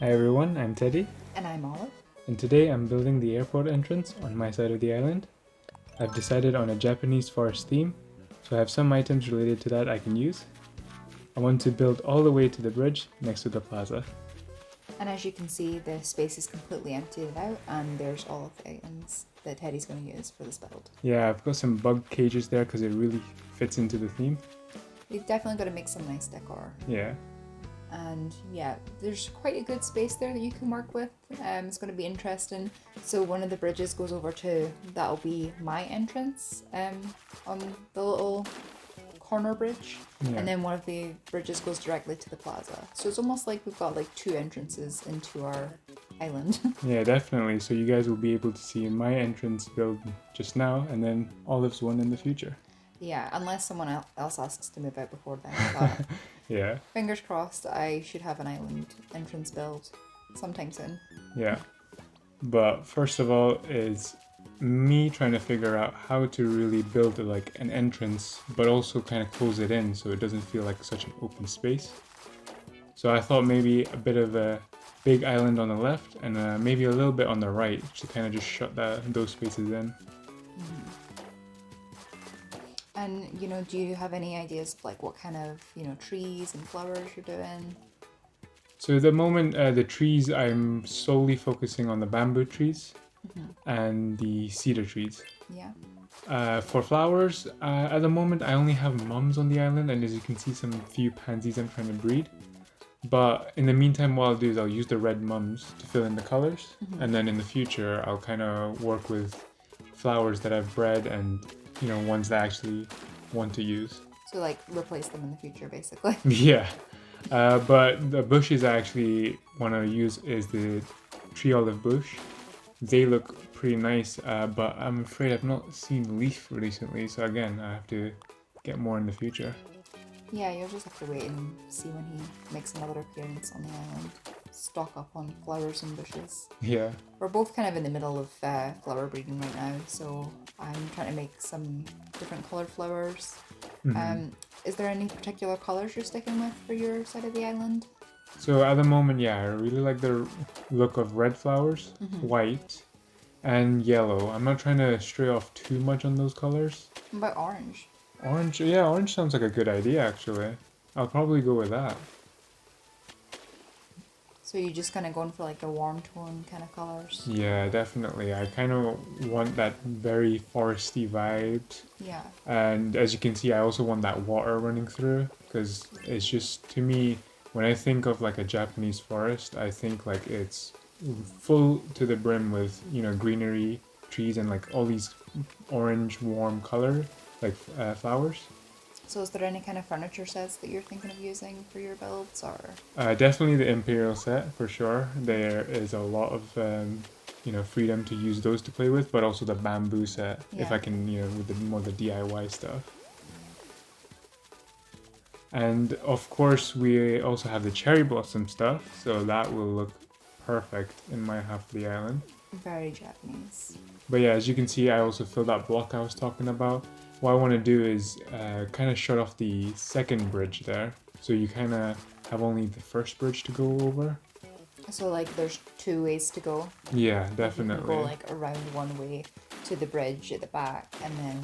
Hi everyone, I'm Teddy, And I'm Olive. and today I'm building the airport entrance on my side of the island. I've decided on a Japanese forest theme, so I have some items related to that I can use. I want to build all the way to the bridge next to the plaza. And as you can see, the space is completely emptied out, and there's all of the items that Teddy's going to use for this build. Yeah, I've got some bug cages there because it really fits into the theme. We've definitely got to make some nice decor. Yeah, And yeah, there's quite a good space there that you can work with. It's going to be interesting. So one of the bridges goes over to, that'll be my entrance on the little corner bridge. yeah. And then one of the bridges goes directly to the plaza. So it's almost like we've got like two entrances into our island. Yeah, definitely. So you guys will be able to see my entrance build just now, and then Olive's one in the future. Yeah, unless someone else asks to move out before then. But Yeah, fingers crossed, I should have an island entrance build sometime soon. yeah. But first of all is me trying to figure out how to really build like an entrance but also kind of close it in so it doesn't feel like such an open space. So I thought maybe a bit of a big island on the left and maybe a little bit on the right to kind of just shut those spaces in. And do you have any ideas of like what kind of trees and flowers you're doing? So at the moment, the trees, I'm solely focusing on the bamboo trees and the cedar trees. Yeah. For flowers, at the moment I only have mums on the island, and as you can see, some few pansies I'm trying to breed. But in the meantime, what I'll do is I'll use the red mums to fill in the colors, and then in the future I'll kind of work with flowers that I've bred and ones that I actually want to use. So like replace them in the future, basically. Yeah, but the bushes I actually want to use is the tree olive bush. They look pretty nice, but I'm afraid I've not seen Leaf recently, so again, I have to get more in the future. Yeah, you'll just have to wait and see when he makes another appearance on the island. Stock up on flowers and bushes. Yeah. We're both kind of in the middle of flower breeding right now, so I'm trying to make some different coloured flowers. Is there any particular colours you're sticking with for your side of the island? So at the moment, yeah, I really like the look of red flowers, white, and yellow. I'm not trying to stray off too much on those colors. What about orange? Orange, yeah, orange sounds like a good idea actually. I'll probably go with that. So you're just kind of going for like the warm tone kind of colours? Yeah, definitely. I kind of want that very foresty vibe. Yeah. And as you can see, I also want that water running through because it's just, to me, when I think of like a Japanese forest, I think like it's full to the brim with, greenery, trees, and like all these orange warm color, like flowers. So is there any kind of furniture sets that you're thinking of using for your builds, or? Definitely the Imperial set for sure. There is a lot of freedom to use those to play with, but also the bamboo set if Yeah. I can, with the more the DIY stuff. And of course, we also have the cherry blossom stuff, so that will look perfect in my half of the island. Very Japanese. But yeah, as you can see, I also filled that block I was talking about. What I want to do is kind of shut off the second bridge there, so you kind of have only the first bridge to go over. So like there's two ways to go. Yeah, You can definitely. go like around one way to the bridge at the back and then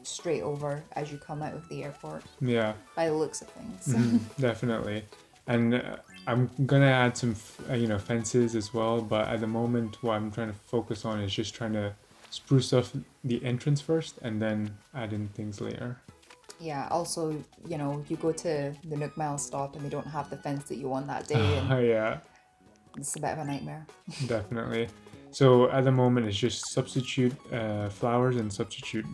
straight over as you come out of the airport, Yeah, by the looks of things. definitely. And I'm gonna add some, fences as well. But at the moment, what I'm trying to focus on is just trying to spruce up the entrance first, and then add in things later. Yeah, also, you go to the Nook Mile stop and they don't have the fence that you want that day, and Yeah, it's a bit of a nightmare. definitely. So at the moment, it's just substitute flowers and substitute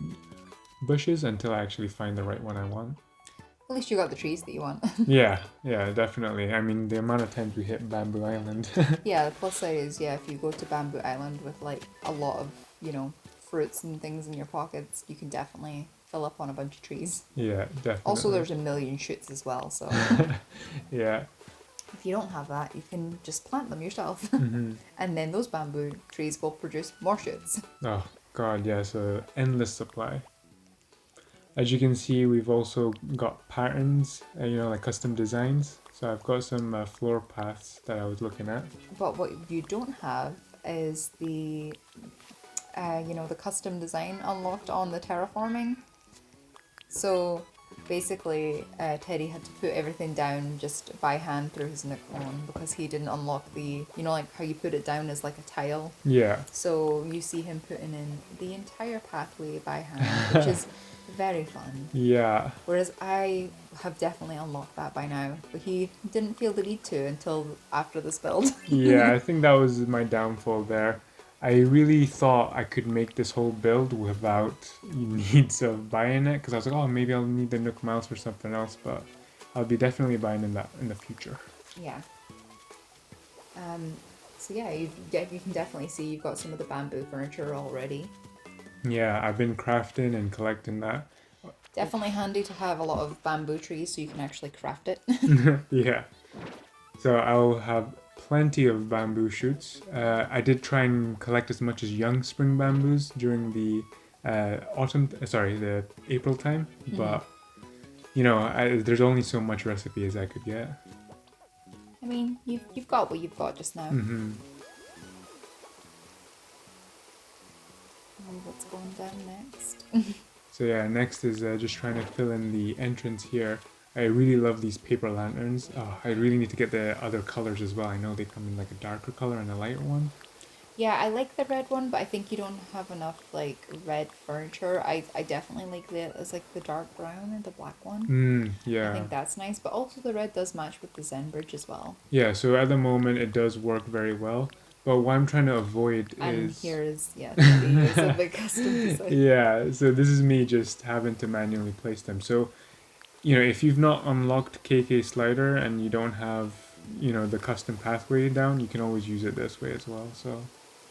bushes until I actually find the right one I want. At least you got the trees that you want. Yeah, definitely. I mean, the amount of times we hit Bamboo Island. Yeah, the plus side is, yeah, if you go to Bamboo Island with like a lot of, fruits and things in your pockets, you can definitely fill up on a bunch of trees. Yeah, definitely. Also, there's a million shoots as well, so Yeah. if you don't have that, you can just plant them yourself. And then those bamboo trees will produce more shoots. Oh God, yeah. So endless supply. As you can see, we've also got patterns, like custom designs. So I've got some floor paths that I was looking at. But what you don't have is the, the custom design unlocked on the terraforming. So basically, Teddy had to put everything down just by hand through his Nook phone because he didn't unlock the, like how you put it down as like a tile. Yeah. So you see him putting in the entire pathway by hand, which is very fun. Yeah. Whereas I have definitely unlocked that by now, but he didn't feel the need to until after this build. Yeah, I think that was my downfall there. I really thought I could make this whole build without needs of buying it because I was like, oh, maybe I'll need the Nook mouse for something else, but I'll be definitely buying that in the future. Yeah. So yeah, you can definitely see you've got some of the bamboo furniture already. Yeah, I've been crafting and collecting that. Definitely handy to have a lot of bamboo trees so you can actually craft it. Yeah. So I'll have plenty of bamboo shoots. I did try and collect as much as young spring bamboos during the the April time, but there's only so much recipe as I could get. I mean, you've got what you've got just now. Mm-hmm. What's going down next? So yeah, next is just trying to fill in the entrance here. I really love these paper lanterns. Oh, I really need to get the other colors as well. I know they come in like a darker color and a lighter one. Yeah, I like the red one, but I think you don't have enough like red furniture. I definitely like the dark brown and the black one. Yeah. I think that's nice, but also the red does match with the Zen bridge as well. Yeah, so at the moment it does work very well. But what I'm trying to avoid And is... here is, here's a big custom design. Yeah, so this is me just having to manually place them. So, if you've not unlocked KK Slider and you don't have, the custom pathway down, you can always use it this way as well, so...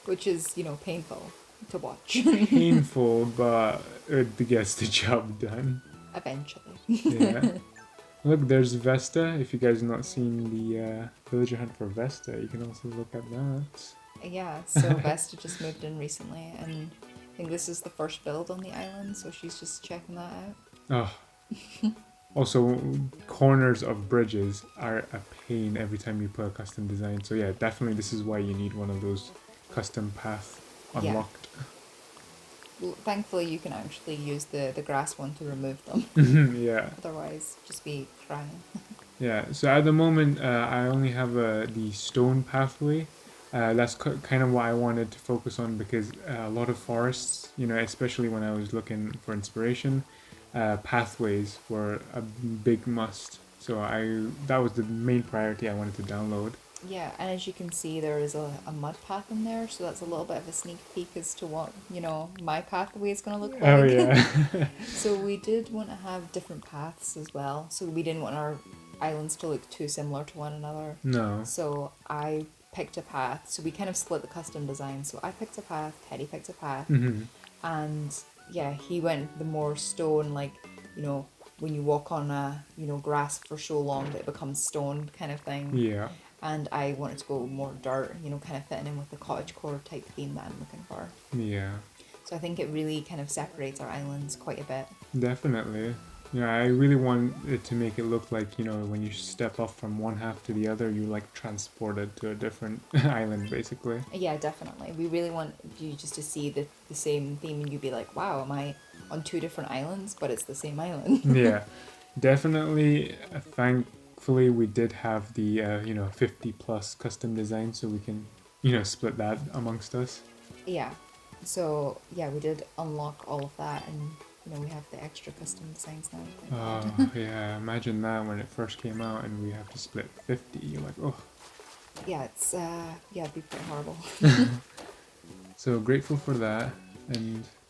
Which is, painful to watch. Painful, but it gets the job done. Eventually. Yeah. Look, there's Vesta. If you guys have not seen the Villager Hunt for Vesta, you can also look at that. Yeah, so Vesta just moved in recently, and I think this is the first build on the island, so she's just checking that out. Oh. Also, corners of bridges are a pain every time you put a custom design. So yeah, definitely this is why you need one of those custom path unlocked. Well, thankfully, you can actually use the grass one to remove them. Yeah. Otherwise, just be crying. Yeah, so at the moment, I only have the stone pathway. That's kind of what I wanted to focus on because a lot of forests, especially when I was looking for inspiration, pathways were a big must. So that was the main priority I wanted to download. Yeah, and as you can see, there is a mud path in there, so that's a little bit of a sneak peek as to what, my pathway is going to look like. Oh, yeah. So we did want to have different paths as well, so we didn't want our islands to look too similar to one another. No. So I picked a path, so we kind of split the custom design. So I picked a path, Teddy picked a path, and yeah, he went the more stone, like, when you walk on grass for so long that it becomes stone kind of thing. Yeah. And I wanted to go more dirt, kind of fitting in with the cottagecore type theme that I'm looking for. Yeah. So I think it really kind of separates our islands quite a bit. Definitely. Yeah, I really want it to make it look like, when you step off from one half to the other, you like transported to a different island, basically. Yeah, definitely. We really want you just to see the same theme and you'd be like, wow, am I on two different islands? But it's the same island. Yeah, definitely. Thankfully, we did have the 50 plus custom design, so we can split that amongst us. Yeah. So yeah, we did unlock all of that, and we have the extra custom designs now. Oh yeah, imagine that when it first came out, and we have to split 50. You're like, oh. Yeah, it's it'd be pretty horrible. So grateful for that,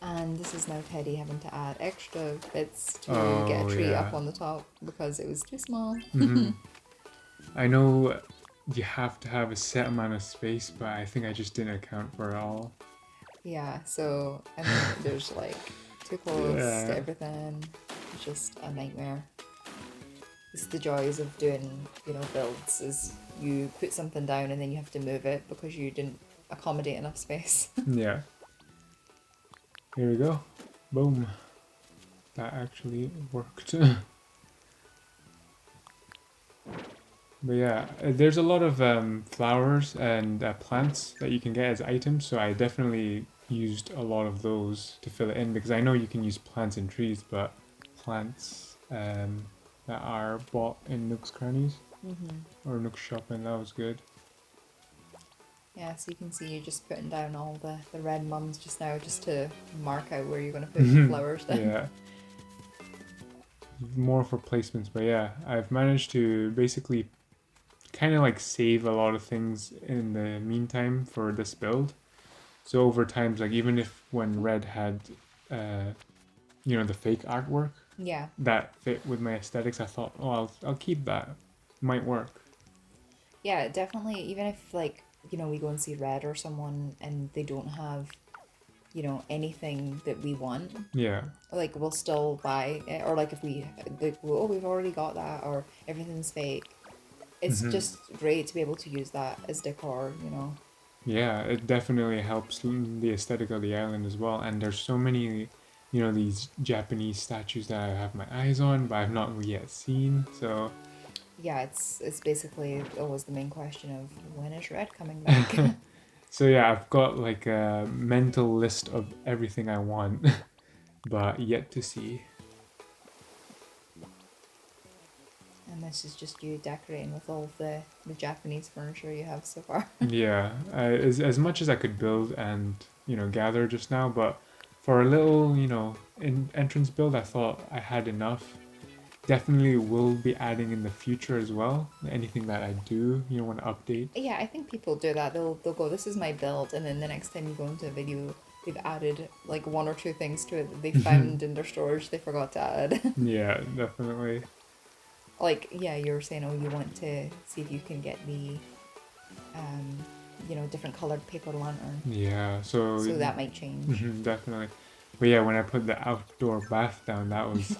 And this is now Teddy having to add extra bits to get a tree up on the top because it was too small. Mm-hmm. I know you have to have a set amount of space, but I think I just didn't account for it all. Yeah, so there's like too close to everything. It's just a nightmare. It's the joys of doing, builds is you put something down and then you have to move it because you didn't accommodate enough space. Yeah. Here we go. Boom. That actually worked. But yeah, there's a lot of flowers and plants that you can get as items, so I definitely used a lot of those to fill it in because I know you can use plants and trees, but plants that are bought in Nook's Crannies or Nook's Shopping, that was good. Yeah, so you can see you're just putting down all the red mums just now just to mark out where you're going to put your flowers down. Yeah, more for placements, but yeah, I've managed to basically kind of like save a lot of things in the meantime for this build. So over times, like even if when Red had, uh, the fake artwork Yeah. that fit with my aesthetics, I thought, oh, I'll keep that. Might work. Yeah, definitely. Even if, like, we go and see Red or someone and they don't have, anything that we want, Yeah. like, we'll still buy it. Or, like, if oh, we've already got that, or everything's fake. It's just great to be able to use that as decor. Yeah, it definitely helps the aesthetic of the island as well. And there's so many, these Japanese statues that I have my eyes on, but I've not yet seen. So Yeah, it's basically always the main question of when is Red coming back? So yeah, I've got like a mental list of everything I want, but yet to see. And this is just you decorating with all of the Japanese furniture you have so far. Yeah, as much as I could build and gather just now, but for a little entrance build, I thought I had enough. Definitely will be adding in the future as well. Anything that I do, want to update. Yeah, I think people do that. They'll go, this is my build, and then the next time you go into a video, they've added like one or two things to it that they found in their storage they forgot to add. Yeah, definitely. Like, yeah, you were saying, oh, you want to see if you can get the, different colored paper lantern. Yeah, so So that might change. definitely. But yeah, when I put the outdoor bath down, that was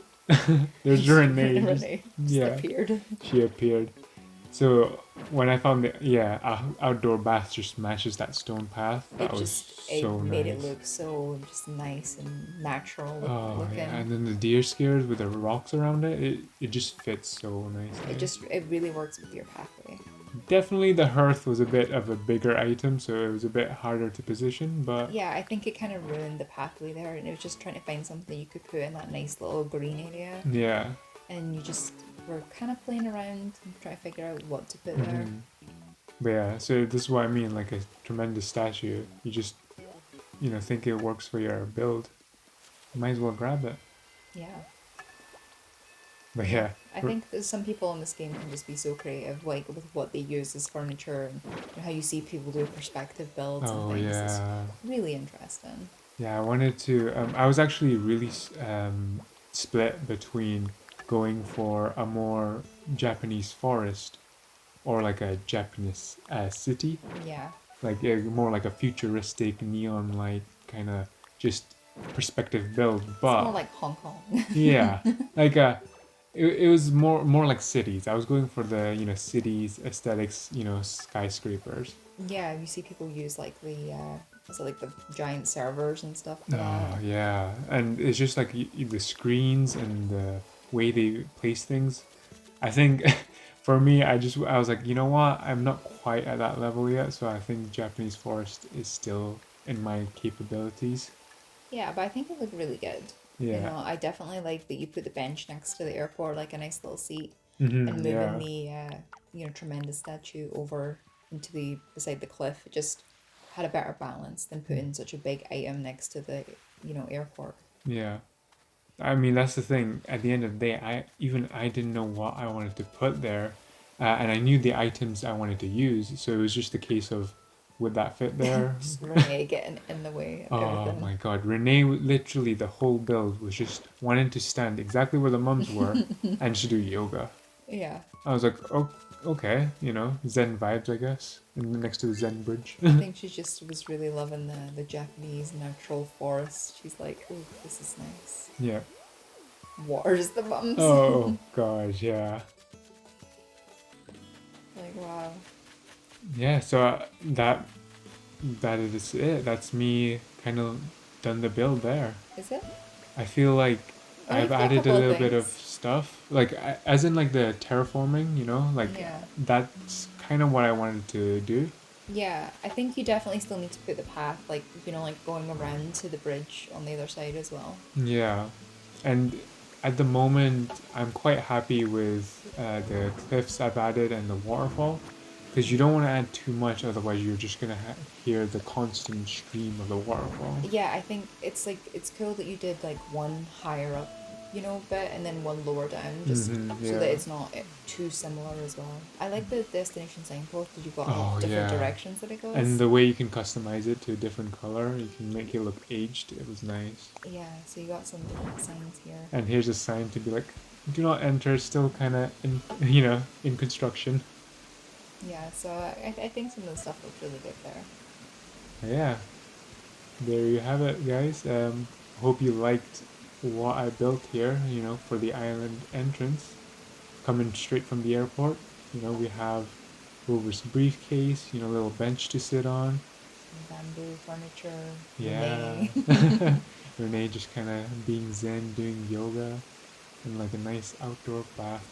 there's Renee. Renee just appeared. She appeared. So when I found the outdoor bath just matches that stone path. That was so it made nice. it look so just nice and natural looking. Yeah, and then the deer scares with the rocks around it just fits so nicely. It really works with your pathway. Definitely the hearth was a bit of a bigger item, so it was a bit harder to position, but Yeah, I think it kind of ruined the pathway there, and it was just trying to find something you could put in that nice little green area, yeah. and you just were kind of playing around and trying to figure out what to put there. But yeah, so this is what I mean, like a tremendous statue. You just, think it works for your build. You might as well grab it. Yeah. But yeah. I think that some people in this game can just be so creative, like with what they use as furniture and how you see people do perspective builds and Oh things. yeah. It's really interesting. Yeah, I wanted to. I was actually really split between going for a more Japanese forest or like a Japanese city, Yeah. like more like a futuristic neon light kind of just perspective build. It's But more like Hong Kong. yeah, like it was more like cities. I was going for the cities aesthetics, skyscrapers. Yeah, you see people use like the giant servers and stuff for Oh that. yeah, and it's just like the screens and the way they place things. I think for me, I was like, you know what? I'm not quite at that level yet, so I think Japanese forest is still in my capabilities. Yeah, but I think it looked really good. Yeah. I definitely like that you put the bench next to the airport, like a nice little seat, Mm-hmm, and moving yeah. the tremendous statue over into the beside the cliff. It just had a better balance than putting such a big item next to the airport. Yeah. I mean, that's the thing. At the end of the day, I didn't know what I wanted to put there, and I knew the items I wanted to use. So it was just a case of, would that fit there? Just Renee getting in the way of Oh everything. my God, Renee! Literally, the whole build was just wanting to stand exactly where the mums were, and just do yoga. Yeah, I was like, oh, okay, Zen vibes, I guess, and next to the Zen bridge. I think she just was really loving the Japanese natural forest. She's like, oh, this is nice. Yeah. Where's the mums? Oh gosh, yeah. Like, wow. Yeah, so that is it. That's me kind of done the build there. Is it? I feel like Oh, I've you've got a added a couple of little bit of things. stuff, like as in like the terraforming, like Yeah. that's kind of what I wanted to do. Yeah, I think you definitely still need to put the path, like, like going around to the bridge on the other side as well. Yeah, and at the moment, I'm quite happy with the cliffs I've added and the waterfall, because you don't want to add too much, otherwise you're just gonna hear the constant stream of the waterfall. Yeah, I think it's like it's cool that you did like one higher up, bit and then one lower down, just so that Yeah. it's not too similar as well. I like the destination signpost that you've got all Oh different yeah. directions that it And goes. the way you can customize it to a different color, you can make it look aged. It was nice. Yeah, so you got some different signs here. And here's a sign to be like, do not enter, still kind of in, in construction. Yeah, so I think some of the stuff looks really good there. Yeah, there you have it, guys. Hope you liked what I built here, for the island entrance. Coming straight from the airport, we have Rover's briefcase, little bench to sit on. Some bamboo furniture, Yeah. Renee. Renee just kind of being zen, doing yoga, and like a nice outdoor bath.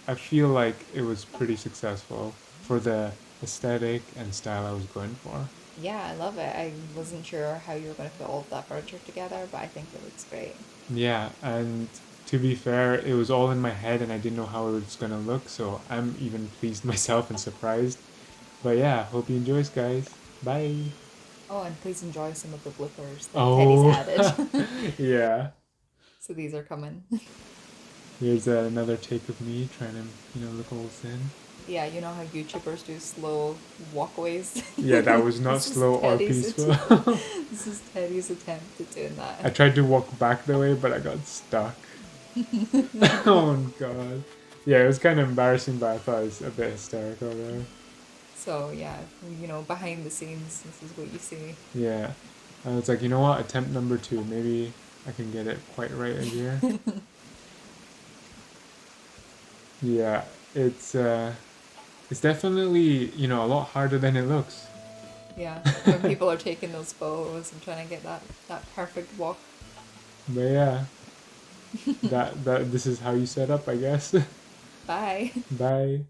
I feel like it was pretty successful for the aesthetic and style I was going for. Yeah, I love it. I wasn't sure how you were going to put all of that furniture together, but I think it looks great. Yeah, and to be fair, it was all in my head and I didn't know how it was gonna look, so I'm even pleased myself and surprised. But yeah, hope you enjoy, guys. Bye. Oh, and please enjoy some of the bloopers that Teddy's Oh, added. yeah. So these are coming. Here's another take of me trying to, look all zen. Yeah, you know how YouTubers do slow walkways? Yeah, that was not This is slow or Teddy's peaceful. this is Teddy's attempt at doing I that. tried to walk back the way, but I got stuck. Oh god. Yeah, it was kind of embarrassing, but I thought it was a bit hysterical there. So yeah, behind the scenes, this is what you see. Yeah. I was like, you know what? Attempt number 2. Maybe I can get it quite right in here. Yeah, it's definitely, a lot harder than it looks. Yeah, when people are taking those photos and trying to get that perfect walk. But yeah, that this is how you set up, I guess. Bye. Bye.